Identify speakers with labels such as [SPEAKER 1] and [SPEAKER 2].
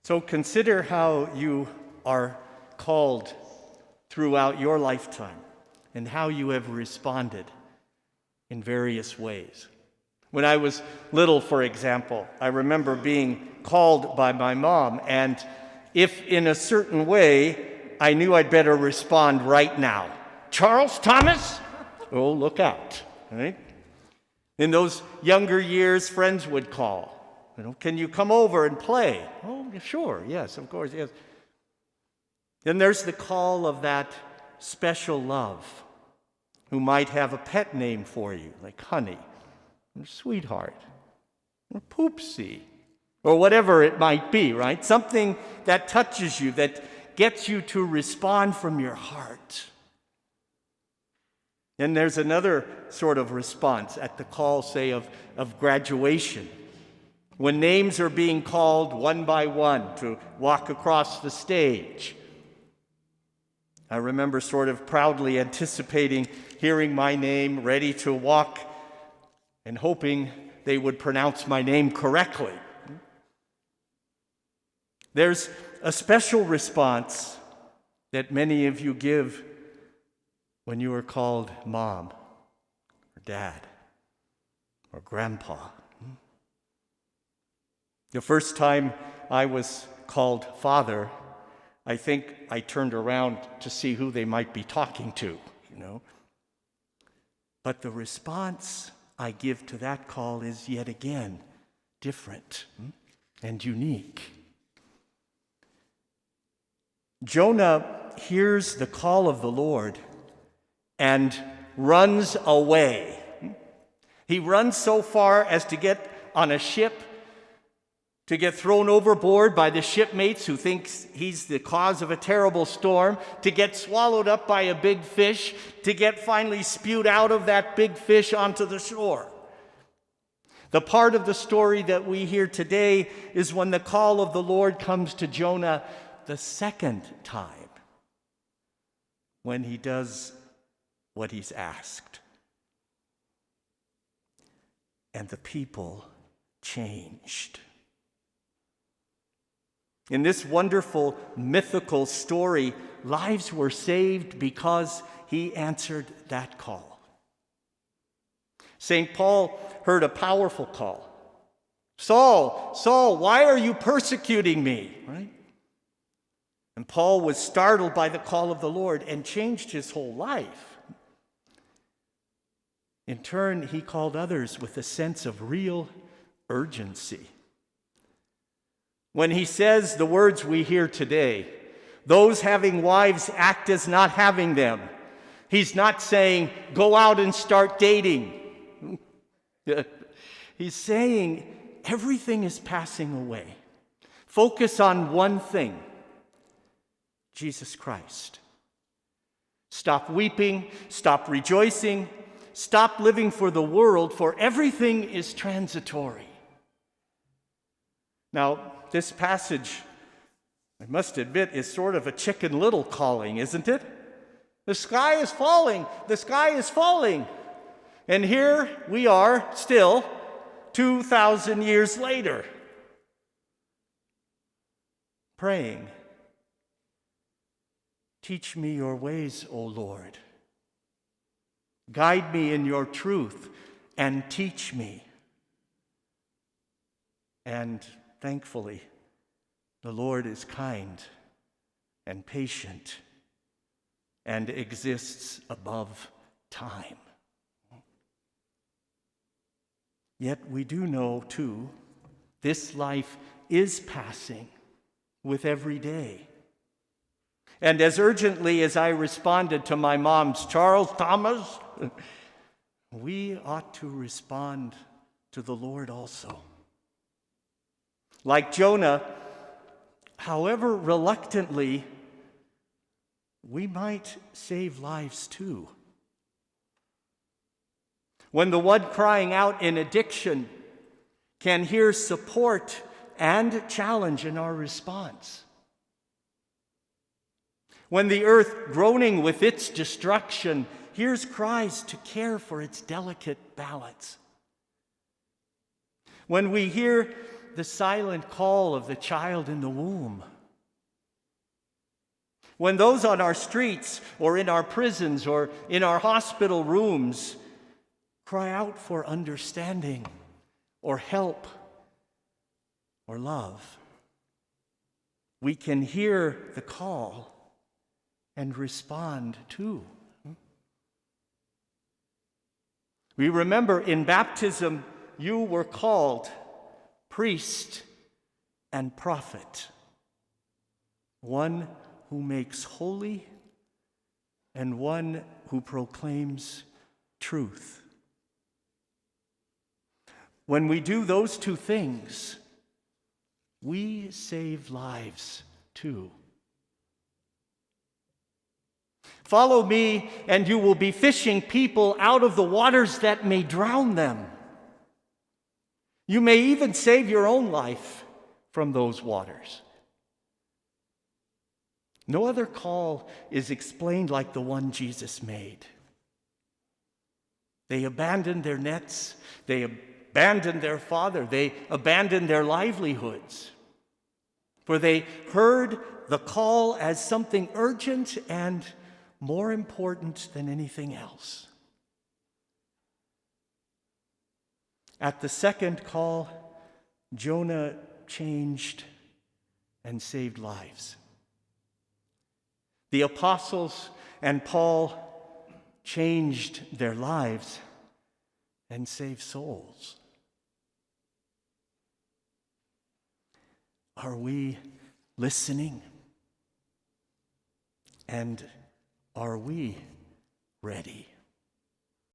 [SPEAKER 1] So consider how you are called throughout your lifetime and how you have responded in various ways. When I was little, for example, I remember being called by my mom, and if in a certain way, I knew I'd better respond right now. Charles Thomas? Oh, look out, right? In those younger years, friends would call. Can you come over and play? Oh, sure, yes, of course, yes. Then there's the call of that special love who might have a pet name for you, like Honey, or Sweetheart, or Poopsie, or whatever it might be, right? Something that touches you, that gets you to respond from your heart. And there's another sort of response at the call, say, of graduation. When names are being called one by one to walk across the stage. I remember sort of proudly anticipating hearing my name, ready to walk, and hoping they would pronounce my name correctly. There's a special response that many of you give when you are called Mom, or Dad, or Grandpa. The first time I was called Father, I think I turned around to see who they might be talking to, But the response I give to that call is yet again different and unique. Jonah hears the call of the Lord and runs away. He runs so far as to get on a ship, to get thrown overboard by the shipmates who thinks he's the cause of a terrible storm, to get swallowed up by a big fish, to get finally spewed out of that big fish onto the shore. The part of the story that we hear today is when the call of the Lord comes to Jonah the second time, when he does what he's asked. And the people changed. In this wonderful mythical story, lives were saved because he answered that call. St. Paul heard a powerful call. Saul, Saul, why are you persecuting me? Right? And Paul was startled by the call of the Lord and changed his whole life. In turn, he called others with a sense of real urgency. When he says the words we hear today, those having wives act as not having them, he's not saying, go out and start dating. He's saying, everything is passing away. Focus on one thing, Jesus Christ. Stop weeping, stop rejoicing, stop living for the world, for everything is transitory. Now, this passage, I must admit, is sort of a Chicken Little calling, isn't it? The sky is falling. The sky is falling. And here we are still 2,000 years later, praying, teach me your ways, O Lord. Guide me in your truth and teach me. And thankfully, the Lord is kind and patient and exists above time. Yet we do know, too, this life is passing with every day. And as urgently as I responded to my mom's Charles Thomas, we ought to respond to the Lord also. Like Jonah, however reluctantly, we might save lives too. When the one crying out in addiction can hear support and challenge in our response. When the earth groaning with its destruction hears cries to care for its delicate balance. When we hear the silent call of the child in the womb. When those on our streets or in our prisons or in our hospital rooms cry out for understanding or help or love, we can hear the call and respond too. We remember in baptism, you were called priest and prophet, one who makes holy and one who proclaims truth. When we do those two things, we save lives too. Follow me, and you will be fishing people out of the waters that may drown them. You may even save your own life from those waters. No other call is explained like the one Jesus made. They abandoned their nets, they abandoned their father, they abandoned their livelihoods, for they heard the call as something urgent and more important than anything else. At the second call, Jonah changed and saved lives. The apostles and Paul changed their lives and saved souls. Are we listening? And are we ready?